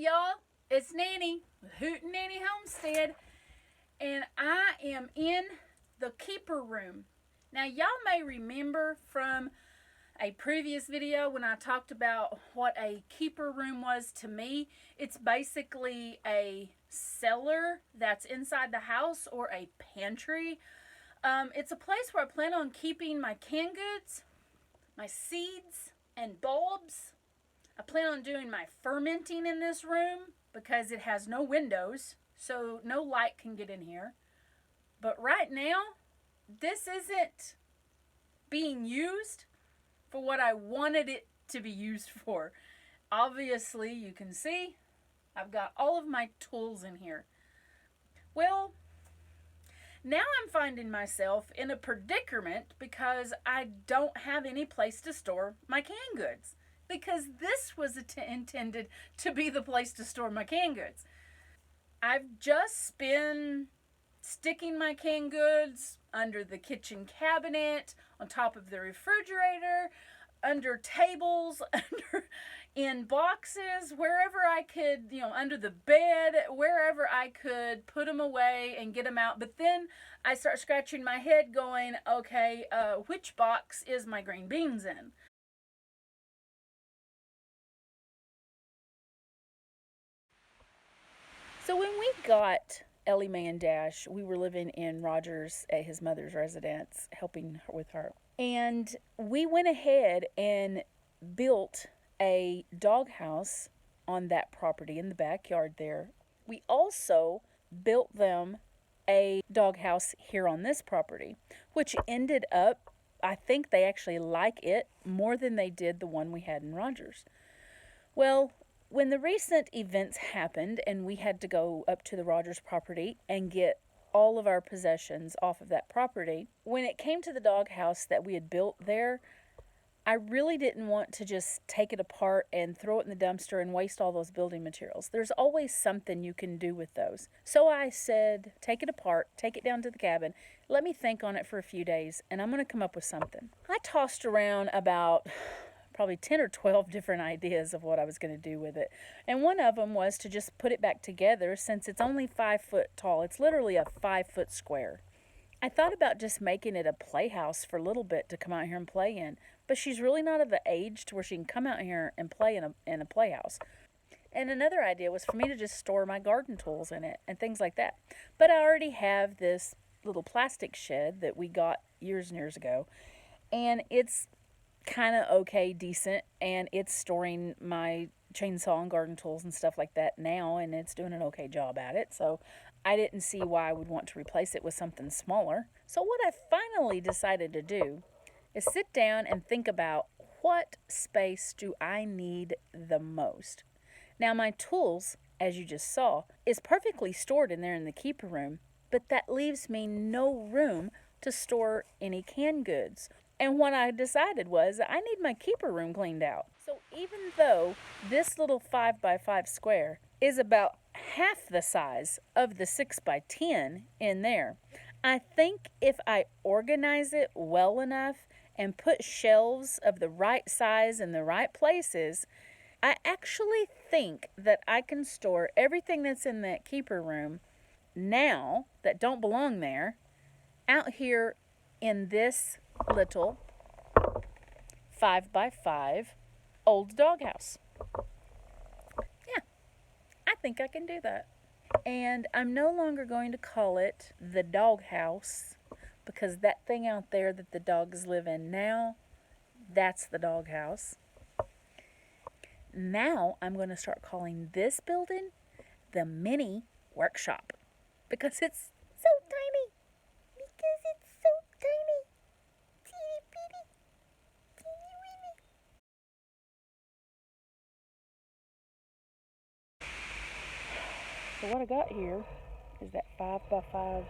y'all, it's Nanny with Hootenanny Homestead, and I am in the keeper room. Now, y'all may remember from a previous video when I talked about what a keeper room was to me. It's basically a cellar that's inside the house, or a pantry. It's a place where I plan on keeping my canned goods, my seeds, and bulbs. I plan on doing my fermenting in this room because it has no windows, so no light can get in here. But right now, this isn't being used for what I wanted it to be used for. Obviously, you can see I've got all of my tools in here. Well, now I'm finding myself in a predicament because I don't have any place to store my canned goods. Because this was intended to be the place to store my canned goods. I've just been sticking my canned goods under the kitchen cabinet, on top of the refrigerator, under tables, in boxes, wherever I could, under the bed, wherever I could put them away and get them out. But then I start scratching my head going, okay, which box is my green beans in? So when we got Ellie Mae and Dash, we were living in Rogers at his mother's residence, helping with her. And we went ahead and built a doghouse on that property in the backyard there. We also built them a doghouse here on this property, which ended up, I think they actually like it more than they did the one we had in Rogers. Well, when the recent events happened and we had to go up to the Rogers property and get all of our possessions off of that property, when it came to the doghouse that we had built there, I really didn't want to just take it apart and throw it in the dumpster and waste all those building materials. There's always something you can do with those. So I said, take it apart, take it down to the cabin, let me think on it for a few days, and I'm going to come up with something. I tossed around about probably 10 or 12 different ideas of what I was going to do with it. And one of them was to just put it back together, since it's only 5 foot tall. It's literally a 5 foot square. I thought about just making it a playhouse for a little bit to come out here and play in, but she's really not of the age to where she can come out here and play in a playhouse. And another idea was for me to just store my garden tools in it and things like that. But I already have this little plastic shed that we got years and years ago, and it's kind of okay, decent, and it's storing my chainsaw and garden tools and stuff like that now, and it's doing an okay job at it. So I didn't see why I would want to replace it with something smaller. So what I finally decided to do is sit down and think about, what space do I need the most? Now, my tools, as you just saw, is perfectly stored in there in the keeper room, but that leaves me no room to store any canned goods. And what I decided was I need my keeper room cleaned out. So even though this little 5 by 5 square is about half the size of the 6 by 10 in there, I think if I organize it well enough and put shelves of the right size in the right places, I actually think that I can store everything that's in that keeper room now that don't belong there out here in this little 5 by 5 old doghouse. Yeah, I think I can do that. And I'm no longer going to call it the doghouse, because that thing out there that the dogs live in now, that's the doghouse. Now I'm going to start calling this building the mini workshop, because it's so tiny. Because it's so tiny. Teeny bitty. Teeny weeny. So what I got here is that 5 by 5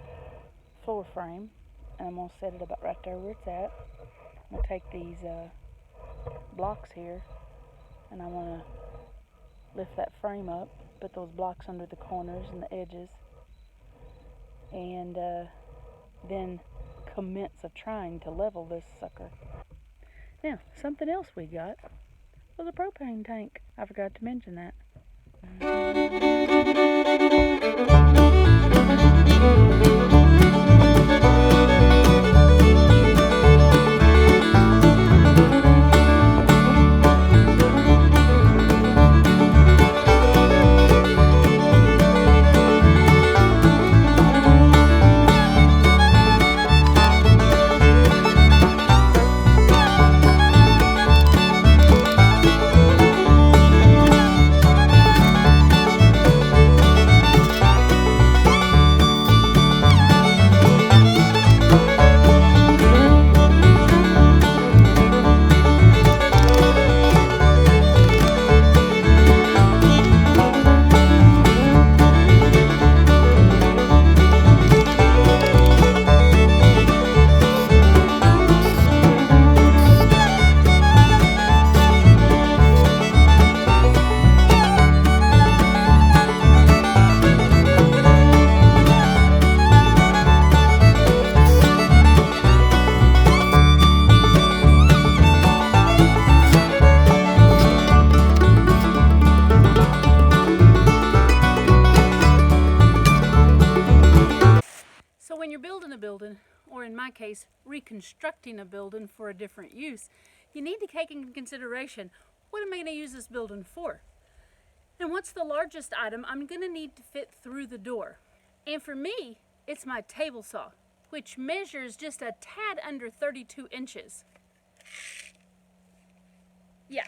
floor frame, and I'm going to set it about right there where it's at. I'm going to take these blocks here, and I'm going to lift that frame up, put those blocks under the corners and the edges, and then commence of trying to level this sucker. Now, something else we got was a propane tank. I forgot to mention that. So when you're building a building, or in my case, reconstructing a building for a different use, you need to take into consideration, what am I going to use this building for? And what's the largest item I'm going to need to fit through the door? And for me, it's my table saw, which measures just a tad under 32 inches. Yeah,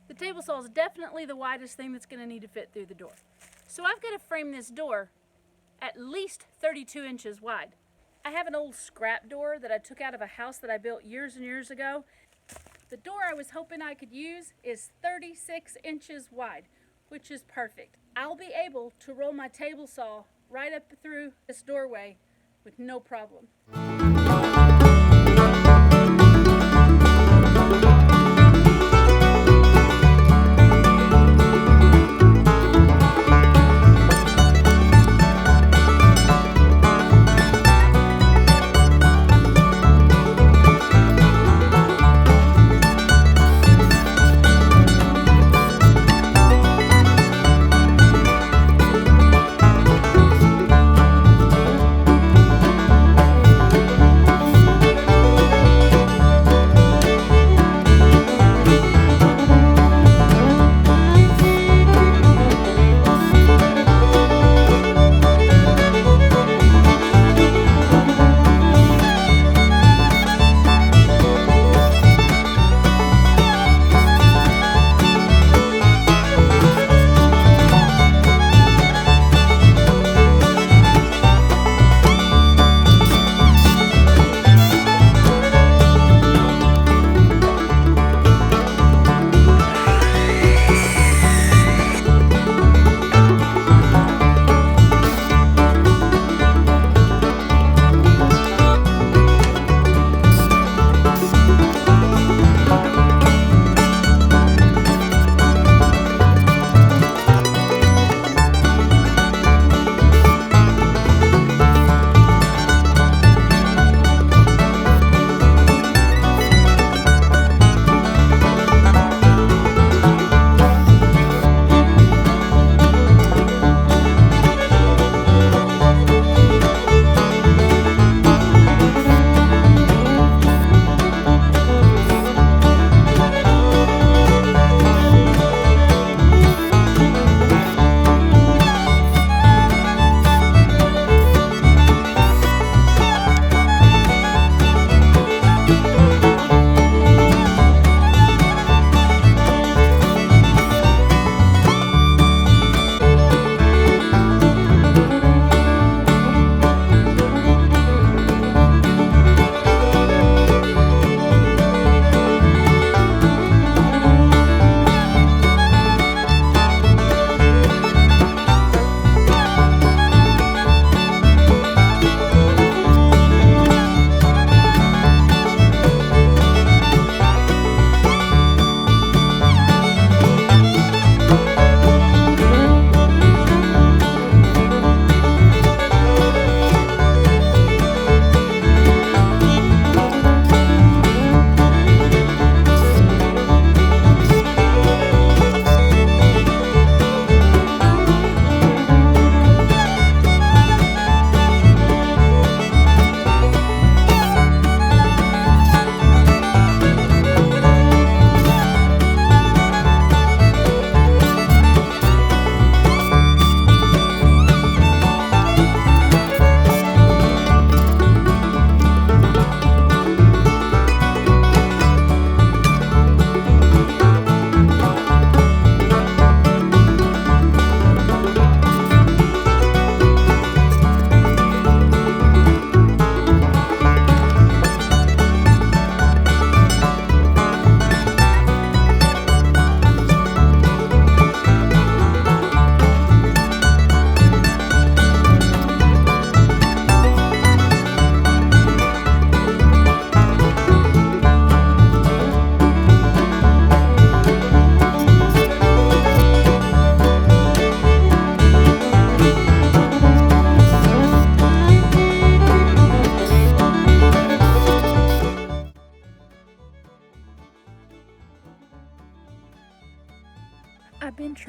the table saw is definitely the widest thing that's going to need to fit through the door. So I've got to frame this door at least 32 inches wide. I have an old scrap door that I took out of a house that I built years and years ago. The door I was hoping I could use is 36 inches wide, which is perfect. I'll be able to roll my table saw right up through this doorway with no problem.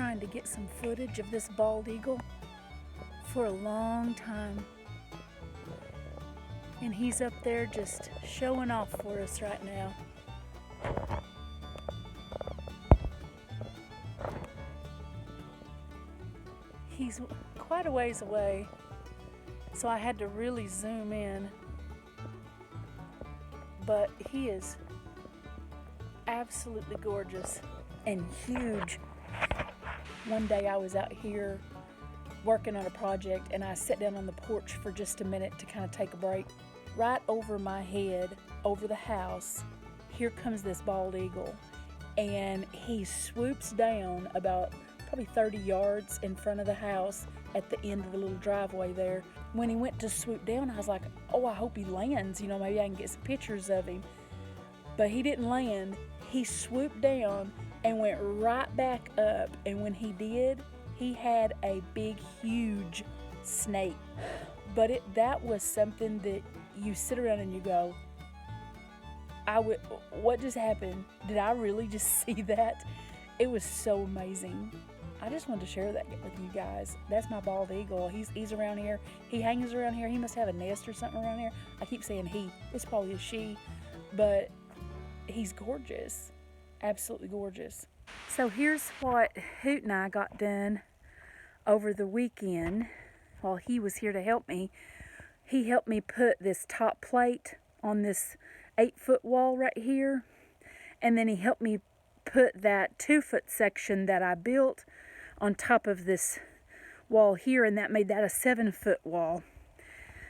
trying to get some footage of this bald eagle for a long time. And he's up there just showing off for us right now. He's quite a ways away, so I had to really zoom in. But he is absolutely gorgeous and huge. One day I was out here working on a project and I sat down on the porch for just a minute to kind of take a break. Right over my head, over the house, here comes this bald eagle, and he swoops down about probably 30 yards in front of the house at the end of the little driveway there. When he went to swoop down, I was like, oh, I hope he lands, you know, maybe I can get some pictures of him. But he didn't land. He swooped down and went right back up, and when he did, he had a big, huge snake. But that was something that you sit around and you go, what just happened? Did I really just see that? It was so amazing. I just wanted to share that with you guys. That's my bald eagle. He's around here. He hangs around here. He must have a nest or something around here. I keep saying he. It's probably a she. But he's gorgeous. Absolutely gorgeous. So here's what Hoot and I got done over the weekend while he was here to help me. He helped me put this top plate on this 8-foot wall right here. And then he helped me put that 2-foot section that I built on top of this wall here, and that made that a 7-foot wall,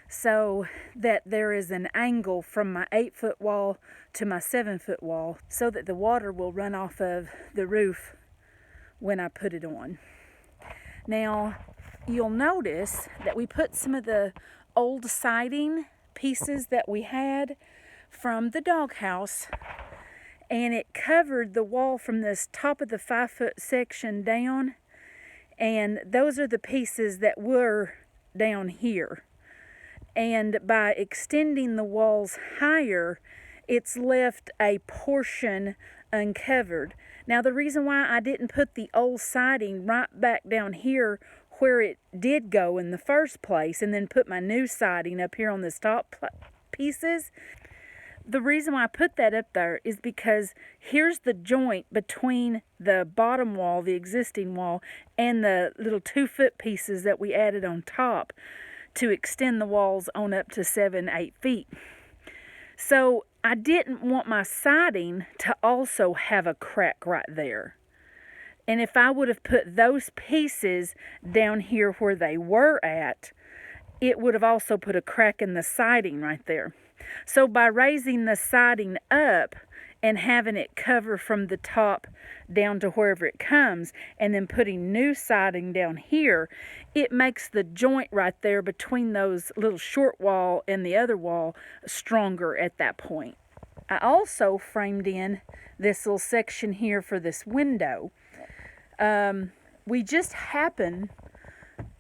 so that there is an angle from my 8-foot wall to my 7-foot wall, so that the water will run off of the roof when I put it on. Now, you'll notice that we put some of the old siding pieces that we had from the doghouse, and it covered the wall from this top of the 5-foot section down. And those are the pieces that were down here. And by extending the walls higher, it's left a portion uncovered. Now, the reason why I didn't put the old siding right back down here where it did go in the first place, and then put my new siding up here on this top pieces, the reason why I put that up there is because here's the joint between the bottom wall, the existing wall, and the little 2-foot pieces that we added on top to extend the walls on up to 7-8 feet. So I didn't want my siding to also have a crack right there. And if I would have put those pieces down here where they were at, it would have also put a crack in the siding right there. So by raising the siding up and having it cover from the top down to wherever it comes, and then putting new siding down here, it makes the joint right there between those little short wall and the other wall stronger at that point. I also framed in this little section here for this window. We just happened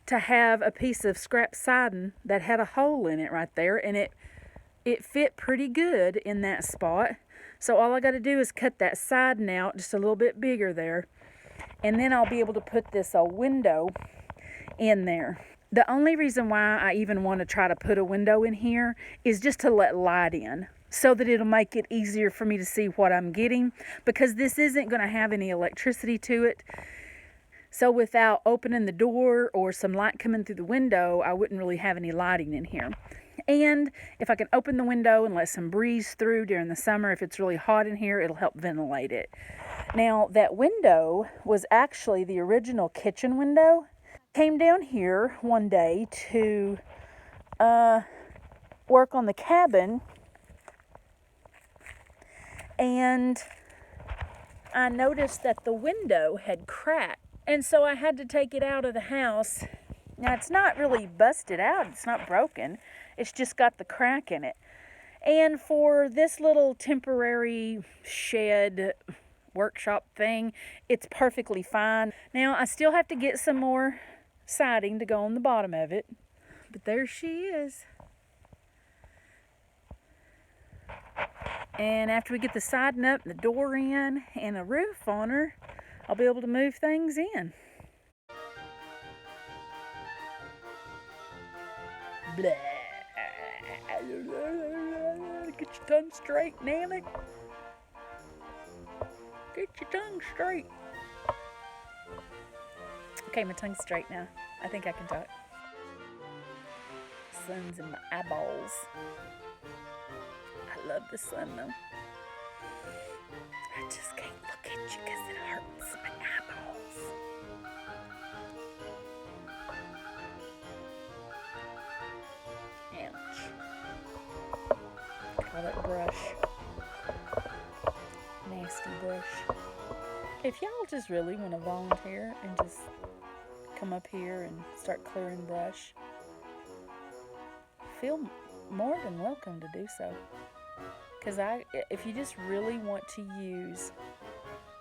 to have a piece of scrap siding that had a hole in it right there, and it fit pretty good in that spot. So all I got to do is cut that siding out just a little bit bigger there, and then I'll be able to put this window in there. The only reason why I even want to try to put a window in here is just to let light in, so that it'll make it easier for me to see what I'm getting, because this isn't going to have any electricity to it. So without opening the door or some light coming through the window, I wouldn't really have any lighting in here. And if I can open the window and let some breeze through during the summer, if it's really hot in here, it'll help ventilate it. Now, that window was actually the original kitchen window. Came down here one day to work on the cabin, and I noticed that the window had cracked. And so I had to take it out of the house. Now, it's not really busted out. It's not broken. It's just got the crack in it. And for this little temporary shed workshop thing, it's perfectly fine. Now, I still have to get some more siding to go on the bottom of it. But there she is. And after we get the siding up, and the door in, and a roof on her, I'll be able to move things in. Blah. Get your tongue straight, Nanny. Get your tongue straight. Okay, my tongue's straight now. I think I can talk. Sun's in my eyeballs. I love the sun though. I just can't look at you because it hurts my eyeballs. Ouch. All that brush. Nasty brush. If y'all just really want to volunteer and just come up here and start clearing brush, feel more than welcome to do so. Because if you just really want to use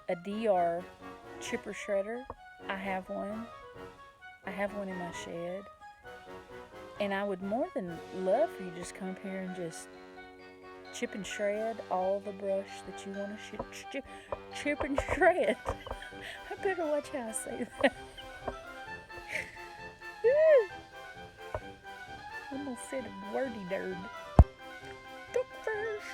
a DR chipper shredder, I have one. I have one in my shed. And I would more than love for you to just come up here and just chip and shred all the brush that you want to chip and shred. I better watch how I say that. I almost said a wordy nerd. Duckfish.